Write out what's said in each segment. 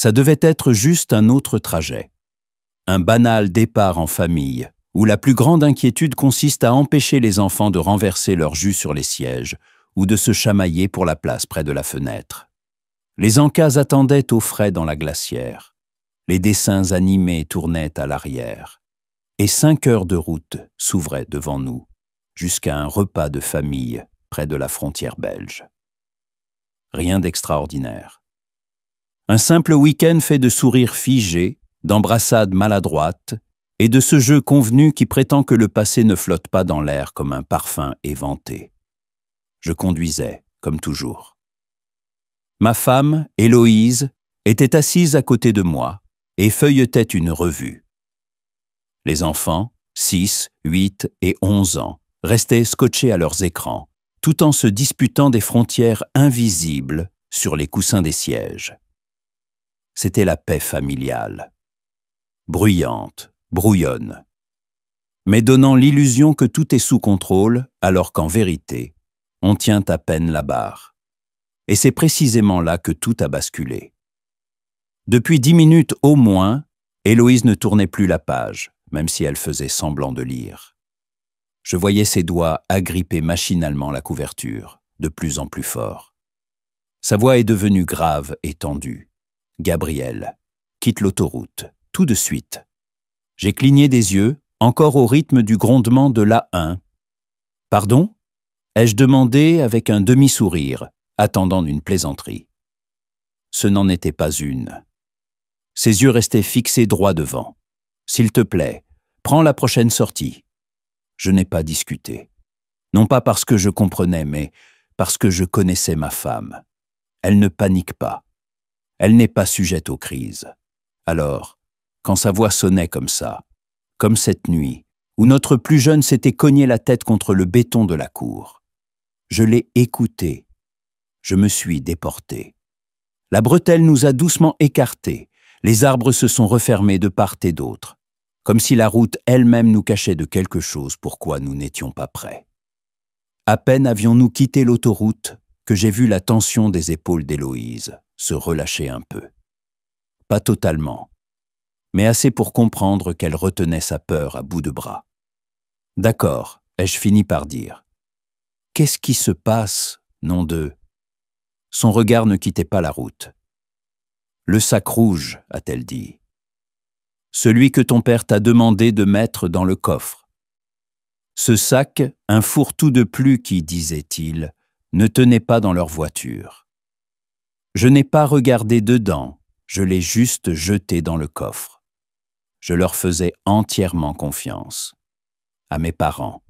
Ça devait être juste un autre trajet. Un banal départ en famille, où la plus grande inquiétude consiste à empêcher les enfants de renverser leur jus sur les sièges ou de se chamailler pour la place près de la fenêtre. Les encas attendaient au frais dans la glacière. Les dessins animés tournaient à l'arrière. Et 5 heures de route s'ouvraient devant nous, jusqu'à un repas de famille près de la frontière belge. Rien d'extraordinaire. Un simple week-end fait de sourires figés, d'embrassades maladroites et de ce jeu convenu qui prétend que le passé ne flotte pas dans l'air comme un parfum éventé. Je conduisais, comme toujours. Ma femme, Héloïse, était assise à côté de moi et feuilletait une revue. Les enfants, 6, 8 et 11 ans, restaient scotchés à leurs écrans, tout en se disputant des frontières invisibles sur les coussins des sièges. C'était la paix familiale. Bruyante, brouillonne, mais donnant l'illusion que tout est sous contrôle, alors qu'en vérité, on tient à peine la barre. Et c'est précisément là que tout a basculé. Depuis 10 minutes au moins, Héloïse ne tournait plus la page, même si elle faisait semblant de lire. Je voyais ses doigts agripper machinalement la couverture, de plus en plus fort. Sa voix est devenue grave et tendue. « Gabriel, quitte l'autoroute, tout de suite. » J'ai cligné des yeux, encore au rythme du grondement de l'A1. « Pardon ?» ai-je demandé avec un demi-sourire, attendant une plaisanterie. Ce n'en était pas une. Ses yeux restaient fixés droit devant. « S'il te plaît, prends la prochaine sortie. » Je n'ai pas discuté. Non pas parce que je comprenais, mais parce que je connaissais ma femme. Elle ne panique pas. Elle n'est pas sujette aux crises. Alors, quand sa voix sonnait comme ça, comme cette nuit, où notre plus jeune s'était cogné la tête contre le béton de la cour, je l'ai écoutée. Je me suis déporté. La bretelle nous a doucement écartés. Les arbres se sont refermés de part et d'autre, comme si la route elle-même nous cachait de quelque chose pourquoi nous n'étions pas prêts. À peine avions-nous quitté l'autoroute que j'ai vu la tension des épaules d'Héloïse se relâcher un peu. Pas totalement, mais assez pour comprendre qu'elle retenait sa peur à bout de bras. « D'accord », ai-je fini par dire. « Qu'est-ce qui se passe, nom de... » Son regard ne quittait pas la route. « Le sac rouge », a-t-elle dit. « Celui que ton père t'a demandé de mettre dans le coffre. » Ce sac, un fourre-tout de plus qui, disait-il, ne tenait pas dans leur voiture. Je n'ai pas regardé dedans, je l'ai juste jeté dans le coffre. Je leur faisais entièrement confiance. À mes parents.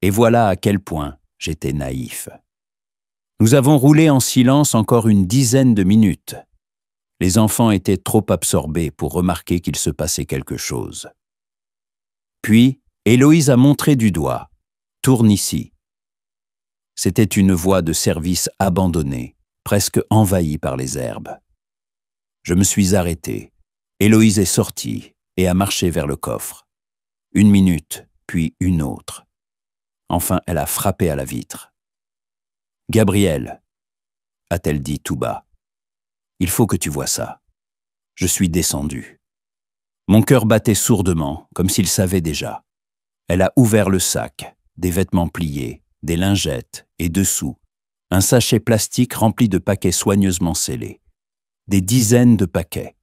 Et voilà à quel point j'étais naïf. Nous avons roulé en silence encore une dizaine de minutes. Les enfants étaient trop absorbés pour remarquer qu'il se passait quelque chose. Puis, Héloïse a montré du doigt. « Tourne ici. » C'était une voie de service abandonnée, presque envahie par les herbes. Je me suis arrêté. Héloïse est sortie et a marché vers le coffre. 1 minute, puis une autre. Enfin, elle a frappé à la vitre. « Gabriel, » a-t-elle dit tout bas, « il faut que tu vois ça. » Je suis descendu. Mon cœur battait sourdement, comme s'il savait déjà. Elle a ouvert le sac, des vêtements pliés, des lingettes, et dessous, un sachet plastique rempli de paquets soigneusement scellés. Des dizaines de paquets.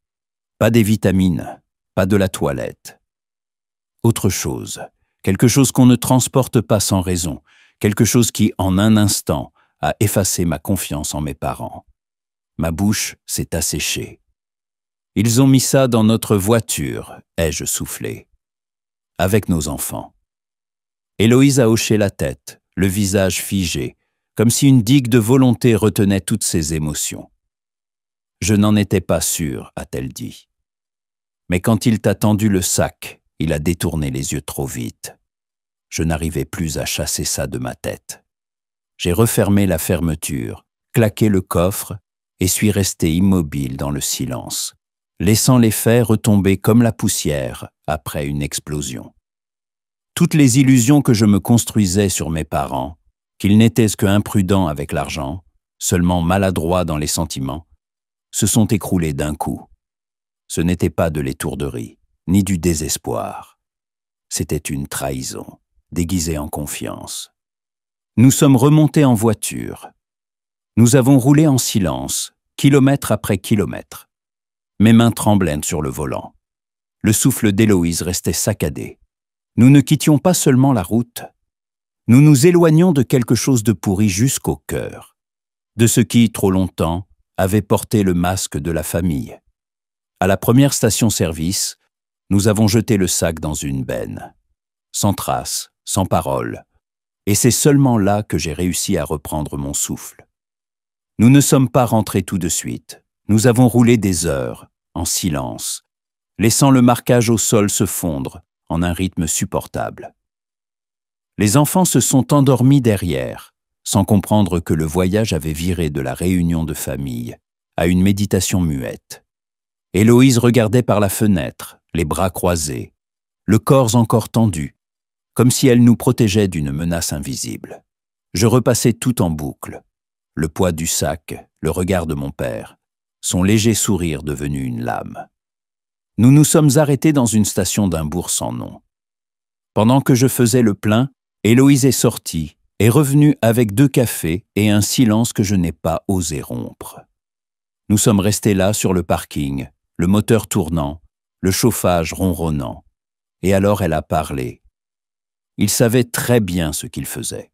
Pas des vitamines, pas de la toilette. Autre chose, quelque chose qu'on ne transporte pas sans raison, quelque chose qui, en un instant, a effacé ma confiance en mes parents. Ma bouche s'est asséchée. « Ils ont mis ça dans notre voiture », ai-je soufflé. « Avec nos enfants. » Héloïse a hoché la tête, le visage figé, comme si une digue de volonté retenait toutes ses émotions. « Je n'en étais pas sûr », a-t-elle dit. Mais quand il t'a tendu le sac, il a détourné les yeux trop vite. Je n'arrivais plus à chasser ça de ma tête. J'ai refermé la fermeture, claqué le coffre et suis resté immobile dans le silence, laissant les faits retomber comme la poussière après une explosion. Toutes les illusions que je me construisais sur mes parents, qu'ils n'étaient qu'imprudents avec l'argent, seulement maladroits dans les sentiments, se sont écroulées d'un coup. Ce n'était pas de l'étourderie, ni du désespoir. C'était une trahison, déguisée en confiance. Nous sommes remontés en voiture. Nous avons roulé en silence, kilomètre après kilomètre. Mes mains tremblaient sur le volant. Le souffle d'Héloïse restait saccadé. Nous ne quittions pas seulement la route. Nous nous éloignions de quelque chose de pourri jusqu'au cœur, de ce qui, trop longtemps, avait porté le masque de la famille. À la première station-service, nous avons jeté le sac dans une benne, sans trace, sans parole, et c'est seulement là que j'ai réussi à reprendre mon souffle. Nous ne sommes pas rentrés tout de suite. Nous avons roulé des heures, en silence, laissant le marquage au sol se fondre en un rythme supportable. Les enfants se sont endormis derrière, sans comprendre que le voyage avait viré de la réunion de famille à une méditation muette. Héloïse regardait par la fenêtre, les bras croisés, le corps encore tendu, comme si elle nous protégeait d'une menace invisible. Je repassais tout en boucle. Le poids du sac, le regard de mon père, son léger sourire devenu une lame. Nous nous sommes arrêtés dans une station d'un bourg sans nom. Pendant que je faisais le plein, Héloïse est sortie, est revenue avec 2 cafés et un silence que je n'ai pas osé rompre. Nous sommes restés là sur le parking, le moteur tournant, le chauffage ronronnant. Et alors elle a parlé. Il savait très bien ce qu'il faisait.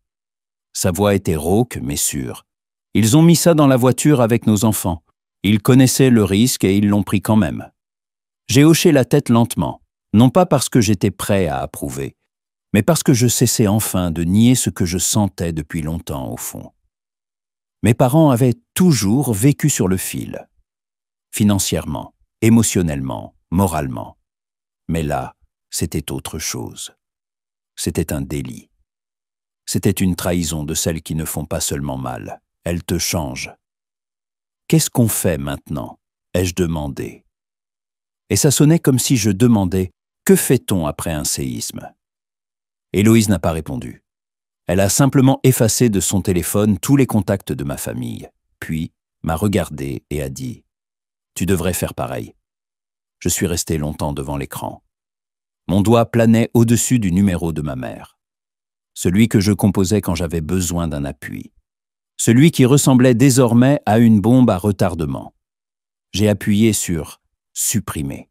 Sa voix était rauque mais sûre. Ils ont mis ça dans la voiture avec nos enfants. Ils connaissaient le risque et ils l'ont pris quand même. J'ai hoché la tête lentement, non pas parce que j'étais prêt à approuver, mais parce que je cessais enfin de nier ce que je sentais depuis longtemps au fond. Mes parents avaient toujours vécu sur le fil, financièrement, émotionnellement, moralement. Mais là, c'était autre chose. C'était un délit. C'était une trahison de celles qui ne font pas seulement mal. Elle te change. Qu'est-ce qu'on fait maintenant? Ai-je demandé. Et ça sonnait comme si je demandais « Que fait-on après un séisme ?» Héloïse n'a pas répondu. Elle a simplement effacé de son téléphone tous les contacts de ma famille, puis m'a regardé et a dit « Tu devrais faire pareil. » Je suis resté longtemps devant l'écran. Mon doigt planait au-dessus du numéro de ma mère. Celui que je composais quand j'avais besoin d'un appui. Celui qui ressemblait désormais à une bombe à retardement. J'ai appuyé sur « Supprimer ».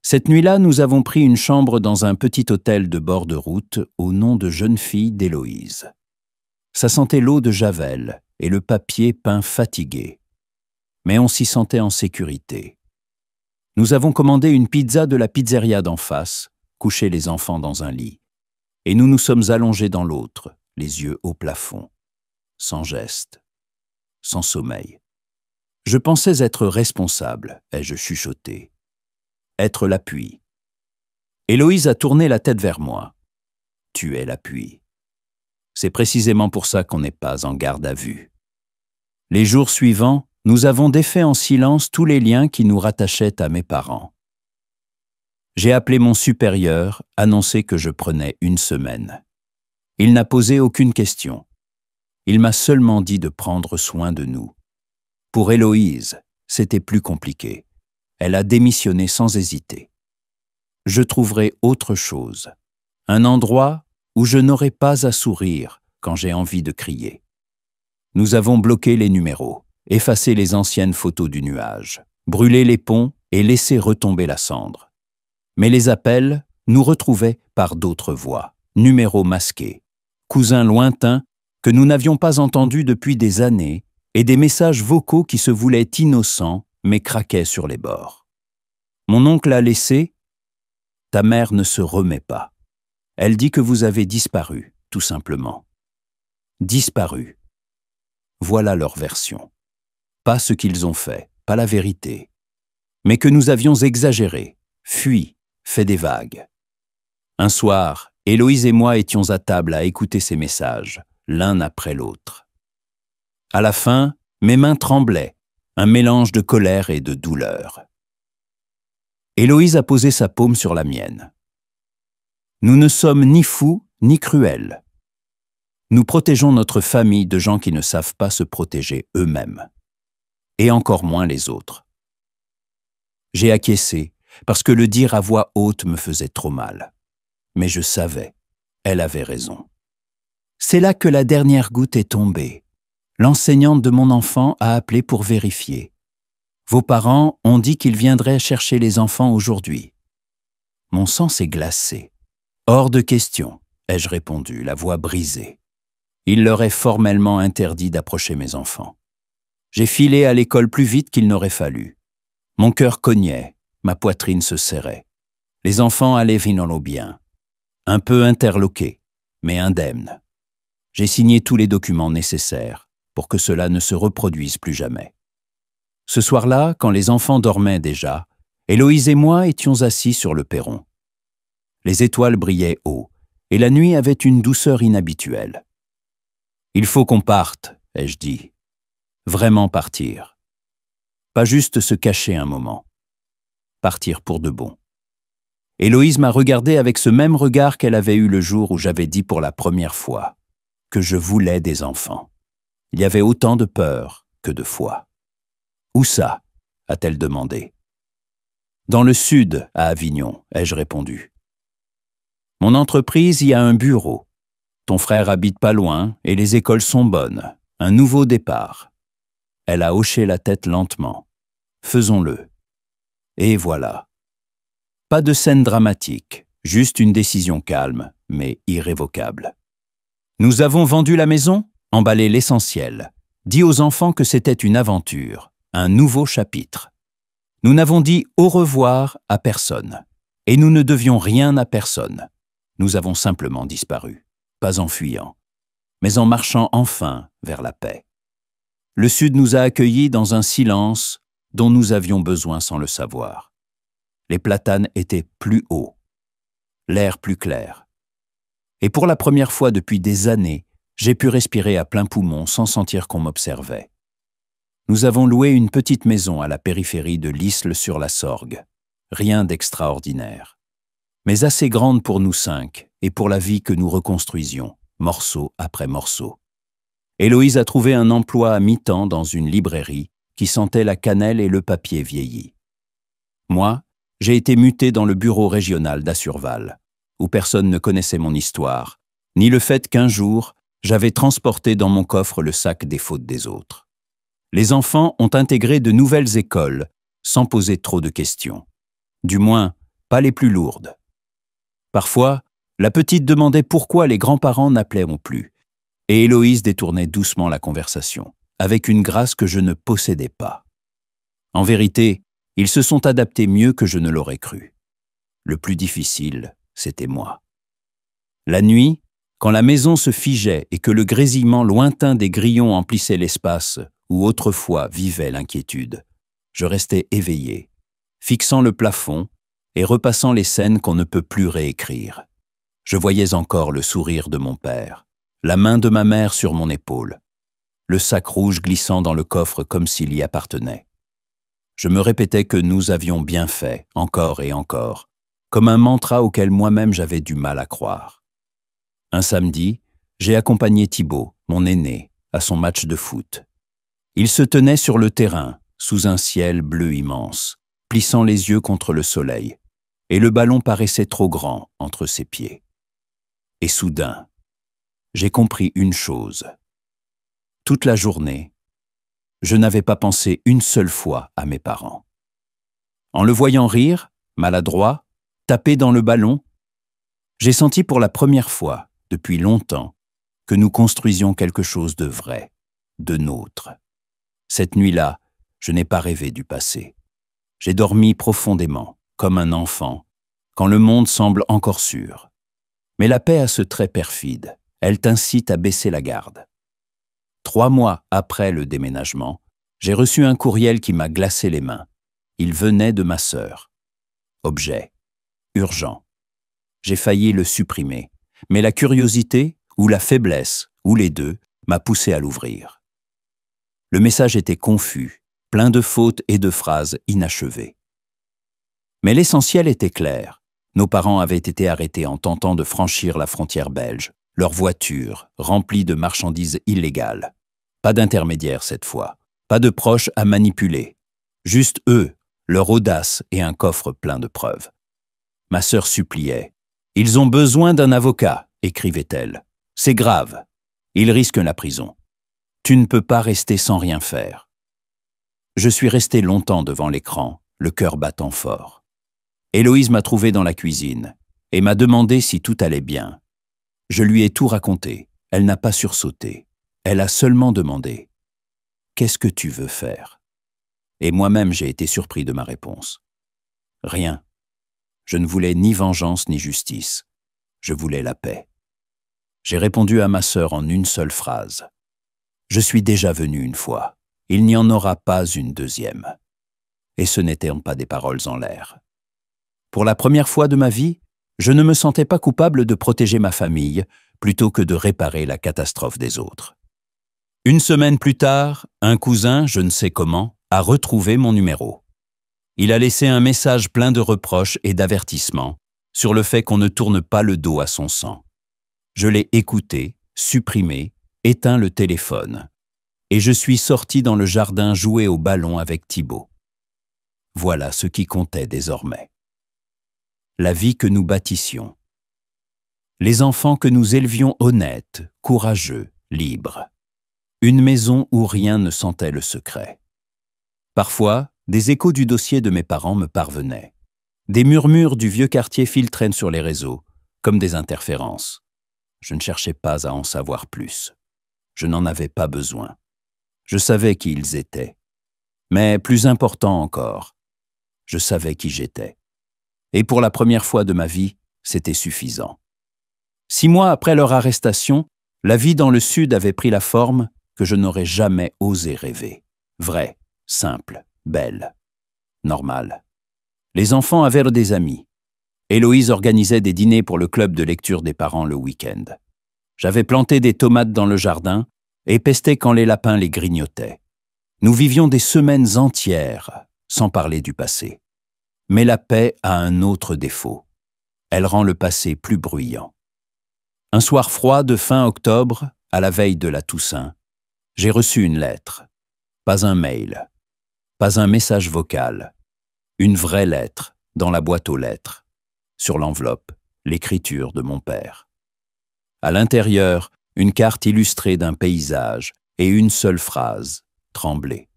Cette nuit-là, nous avons pris une chambre dans un petit hôtel de bord de route au nom de jeune fille d'Héloïse. Ça sentait l'eau de Javel et le papier peint fatigué. Mais on s'y sentait en sécurité. Nous avons commandé une pizza de la pizzeria d'en face, couché les enfants dans un lit. Et nous nous sommes allongés dans l'autre, les yeux au plafond. Sans geste, sans sommeil. Je pensais être responsable, ai-je chuchoté. Être l'appui. Héloïse a tourné la tête vers moi. Tu es l'appui. C'est précisément pour ça qu'on n'est pas en garde à vue. Les jours suivants, nous avons défait en silence tous les liens qui nous rattachaient à mes parents. J'ai appelé mon supérieur, annoncé que je prenais une semaine. Il n'a posé aucune question. Il m'a seulement dit de prendre soin de nous. Pour Héloïse, c'était plus compliqué. Elle a démissionné sans hésiter. Je trouverai autre chose. Un endroit où je n'aurai pas à sourire quand j'ai envie de crier. Nous avons bloqué les numéros, effacé les anciennes photos du nuage, brûlé les ponts et laissé retomber la cendre. Mais les appels nous retrouvaient par d'autres voix, numéros masqués, cousins lointains que nous n'avions pas entendus depuis des années et des messages vocaux qui se voulaient innocents mais craquaient sur les bords. Mon oncle a laissé « Ta mère ne se remet pas. Elle dit que vous avez disparu, tout simplement. » Disparu. Voilà leur version. Pas ce qu'ils ont fait, pas la vérité, mais que nous avions exagéré, fui, fait des vagues. Un soir, Héloïse et moi étions à table à écouter ces messages, l'un après l'autre. À la fin, mes mains tremblaient, un mélange de colère et de douleur. Héloïse a posé sa paume sur la mienne. Nous ne sommes ni fous ni cruels. Nous protégeons notre famille de gens qui ne savent pas se protéger eux-mêmes, et encore moins les autres. J'ai acquiescé, parce que le dire à voix haute me faisait trop mal. Mais je savais, elle avait raison. C'est là que la dernière goutte est tombée. L'enseignante de mon enfant a appelé pour vérifier. Vos parents ont dit qu'ils viendraient chercher les enfants aujourd'hui. Mon sang s'est glacé. Hors de question, ai-je répondu, la voix brisée. Il leur est formellement interdit d'approcher mes enfants. J'ai filé à l'école plus vite qu'il n'aurait fallu. Mon cœur cognait, ma poitrine se serrait. Les enfants allaient venant bien. Un peu interloqués, mais indemnes. J'ai signé tous les documents nécessaires pour que cela ne se reproduise plus jamais. Ce soir-là, quand les enfants dormaient déjà, Héloïse et moi étions assis sur le perron. Les étoiles brillaient haut, et la nuit avait une douceur inhabituelle. « Il faut qu'on parte », ai-je dit. Vraiment partir. Pas juste se cacher un moment. Partir pour de bon. Héloïse m'a regardé avec ce même regard qu'elle avait eu le jour où j'avais dit pour la première fois que je voulais des enfants. Il y avait autant de peur que de foi. « Où ça ?» a-t-elle demandé. « Dans le sud, à Avignon », ai-je répondu. « Mon entreprise y a un bureau. Ton frère habite pas loin et les écoles sont bonnes. Un nouveau départ. » Elle a hoché la tête lentement. « Faisons-le. » Et voilà. Pas de scène dramatique, juste une décision calme, mais irrévocable. Nous avons vendu la maison, emballé l'essentiel, dit aux enfants que c'était une aventure, un nouveau chapitre. Nous n'avons dit au revoir à personne, et nous ne devions rien à personne. Nous avons simplement disparu, pas en fuyant, mais en marchant enfin vers la paix. Le Sud nous a accueillis dans un silence dont nous avions besoin sans le savoir. Les platanes étaient plus hauts, l'air plus clair. Et pour la première fois depuis des années, j'ai pu respirer à plein poumon sans sentir qu'on m'observait. Nous avons loué une petite maison à la périphérie de l'Isle-sur-la-Sorgue. Rien d'extraordinaire. Mais assez grande pour nous 5 et pour la vie que nous reconstruisions, morceau après morceau. Héloïse a trouvé un emploi à mi-temps dans une librairie qui sentait la cannelle et le papier vieilli. Moi, j'ai été muté dans le bureau régional d'Assurval, où personne ne connaissait mon histoire, ni le fait qu'un jour, j'avais transporté dans mon coffre le sac des fautes des autres. Les enfants ont intégré de nouvelles écoles, sans poser trop de questions. Du moins, pas les plus lourdes. Parfois, la petite demandait pourquoi les grands-parents n'appelaient plus, et Héloïse détournait doucement la conversation, avec une grâce que je ne possédais pas. En vérité, ils se sont adaptés mieux que je ne l'aurais cru. Le plus difficile, c'était moi. La nuit, quand la maison se figeait et que le grésillement lointain des grillons emplissait l'espace où autrefois vivait l'inquiétude, je restais éveillé, fixant le plafond et repassant les scènes qu'on ne peut plus réécrire. Je voyais encore le sourire de mon père, la main de ma mère sur mon épaule, le sac rouge glissant dans le coffre comme s'il y appartenait. Je me répétais que nous avions bien fait, encore et encore, comme un mantra auquel moi-même j'avais du mal à croire. Un samedi, j'ai accompagné Thibaut, mon aîné, à son match de foot. Il se tenait sur le terrain, sous un ciel bleu immense, plissant les yeux contre le soleil, et le ballon paraissait trop grand entre ses pieds. Et soudain, j'ai compris une chose. Toute la journée, je n'avais pas pensé une seule fois à mes parents. En le voyant rire, maladroit, taper dans le ballon, j'ai senti pour la première fois, depuis longtemps, que nous construisions quelque chose de vrai, de nôtre. Cette nuit-là, je n'ai pas rêvé du passé. J'ai dormi profondément, comme un enfant, quand le monde semble encore sûr. Mais la paix a ce trait perfide, elle t'incite à baisser la garde. 3 mois après le déménagement, j'ai reçu un courriel qui m'a glacé les mains. Il venait de ma sœur. Objet. Urgent. J'ai failli le supprimer, mais la curiosité, ou la faiblesse, ou les deux, m'a poussé à l'ouvrir. Le message était confus, plein de fautes et de phrases inachevées. Mais l'essentiel était clair. Nos parents avaient été arrêtés en tentant de franchir la frontière belge, leur voiture remplie de marchandises illégales. Pas d'intermédiaire cette fois, pas de proches à manipuler. Juste eux, leur audace et un coffre plein de preuves. Ma sœur suppliait. « Ils ont besoin d'un avocat », écrivait-elle. « C'est grave. Ils risquent la prison. Tu ne peux pas rester sans rien faire. » Je suis resté longtemps devant l'écran, le cœur battant fort. Héloïse m'a trouvé dans la cuisine et m'a demandé si tout allait bien. Je lui ai tout raconté. Elle n'a pas sursauté. Elle a seulement demandé « Qu'est-ce que tu veux faire ?» Et moi-même j'ai été surpris de ma réponse. Rien. Je ne voulais ni vengeance ni justice. Je voulais la paix. J'ai répondu à ma sœur en une seule phrase. Je suis déjà venu une fois. Il n'y en aura pas une deuxième. Et ce n'étaient pas des paroles en l'air. Pour la première fois de ma vie, je ne me sentais pas coupable de protéger ma famille plutôt que de réparer la catastrophe des autres. Une semaine plus tard, un cousin, je ne sais comment, a retrouvé mon numéro. Il a laissé un message plein de reproches et d'avertissements sur le fait qu'on ne tourne pas le dos à son sang. Je l'ai écouté, supprimé, éteint le téléphone. Et je suis sorti dans le jardin jouer au ballon avec Thibaut. Voilà ce qui comptait désormais. La vie que nous bâtissions. Les enfants que nous élevions honnêtes, courageux, libres. Une maison où rien ne sentait le secret. Parfois, des échos du dossier de mes parents me parvenaient. Des murmures du vieux quartier filtraient sur les réseaux, comme des interférences. Je ne cherchais pas à en savoir plus. Je n'en avais pas besoin. Je savais qui ils étaient. Mais plus important encore, je savais qui j'étais. Et pour la première fois de ma vie, c'était suffisant. 6 mois après leur arrestation, la vie dans le Sud avait pris la forme que je n'aurais jamais osé rêver. Vraie, simple, belle, normale. Les enfants avaient des amis. Héloïse organisait des dîners pour le club de lecture des parents le week-end. J'avais planté des tomates dans le jardin et pestais quand les lapins les grignotaient. Nous vivions des semaines entières, sans parler du passé. Mais la paix a un autre défaut. Elle rend le passé plus bruyant. Un soir froid de fin octobre, à la veille de la Toussaint, j'ai reçu une lettre. Pas un mail, pas un message vocal. Une vraie lettre dans la boîte aux lettres. Sur l'enveloppe, l'écriture de mon père. À l'intérieur, une carte illustrée d'un paysage et une seule phrase, tremblée.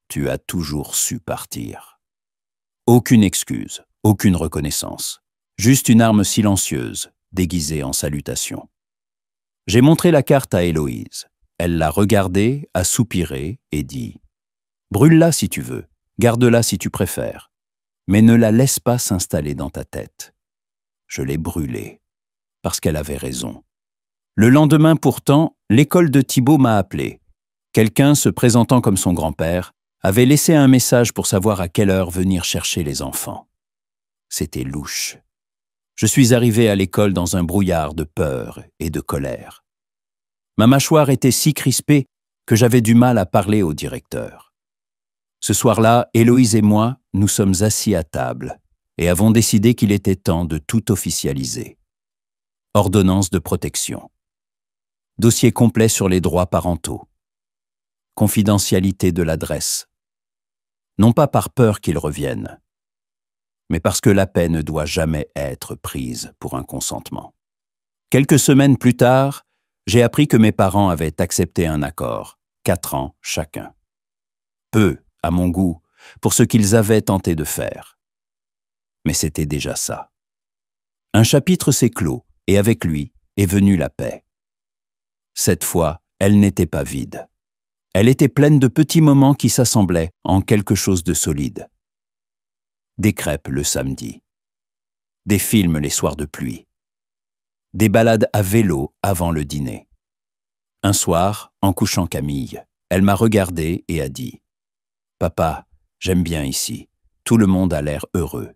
Tu as toujours su partir. Aucune excuse, aucune reconnaissance. Juste une arme silencieuse, déguisée en salutation. J'ai montré la carte à Héloïse. Elle l'a regardée, a soupiré et dit « Brûle-la si tu veux, garde-la si tu préfères, mais ne la laisse pas s'installer dans ta tête. » Je l'ai brûlée, parce qu'elle avait raison. Le lendemain pourtant, l'école de Thibaut m'a appelé. Quelqu'un se présentant comme son grand-père avait laissé un message pour savoir à quelle heure venir chercher les enfants. C'était louche. Je suis arrivé à l'école dans un brouillard de peur et de colère. Ma mâchoire était si crispée que j'avais du mal à parler au directeur. Ce soir-là, Héloïse et moi, nous sommes assis à table et avons décidé qu'il était temps de tout officialiser. Ordonnance de protection. Dossier complet sur les droits parentaux. Confidentialité de l'adresse. Non pas par peur qu'ils reviennent, mais parce que la paix ne doit jamais être prise pour un consentement. Quelques semaines plus tard, j'ai appris que mes parents avaient accepté un accord, 4 ans chacun. Peu, à mon goût, pour ce qu'ils avaient tenté de faire. Mais c'était déjà ça. Un chapitre s'est clos, et avec lui est venue la paix. Cette fois, elle n'était pas vide. Elle était pleine de petits moments qui s'assemblaient en quelque chose de solide. Des crêpes le samedi. Des films les soirs de pluie. Des balades à vélo avant le dîner. Un soir, en couchant Camille, elle m'a regardé et a dit « Papa, j'aime bien ici. Tout le monde a l'air heureux. »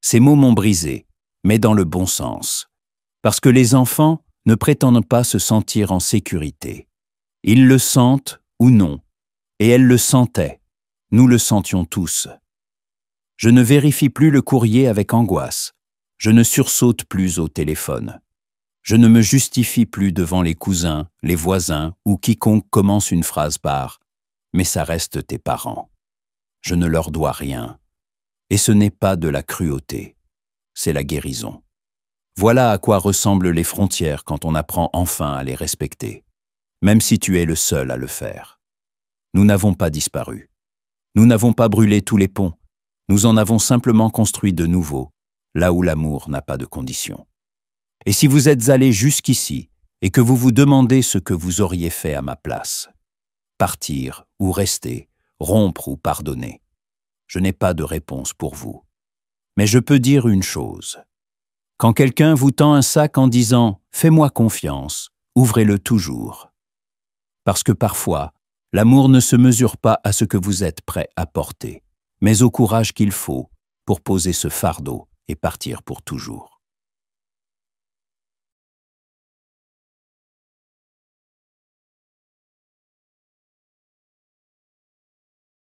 Ces mots m'ont brisé, mais dans le bon sens. Parce que les enfants ne prétendent pas se sentir en sécurité. Ils le sentent ou non. Et elle le sentait. Nous le sentions tous. Je ne vérifie plus le courrier avec angoisse. Je ne sursaute plus au téléphone. Je ne me justifie plus devant les cousins, les voisins ou quiconque commence une phrase par « mais ça reste tes parents ». Je ne leur dois rien. Et ce n'est pas de la cruauté, c'est la guérison. Voilà à quoi ressemblent les frontières quand on apprend enfin à les respecter, même si tu es le seul à le faire. Nous n'avons pas disparu. Nous n'avons pas brûlé tous les ponts. Nous en avons simplement construit de nouveaux, là où l'amour n'a pas de conditions. Et si vous êtes allés jusqu'ici et que vous vous demandez ce que vous auriez fait à ma place, partir ou rester, rompre ou pardonner, je n'ai pas de réponse pour vous. Mais je peux dire une chose. Quand quelqu'un vous tend un sac en disant « Fais-moi confiance », ouvrez-le toujours. Parce que parfois, l'amour ne se mesure pas à ce que vous êtes prêt à porter, mais au courage qu'il faut pour poser ce fardeau et partir pour toujours.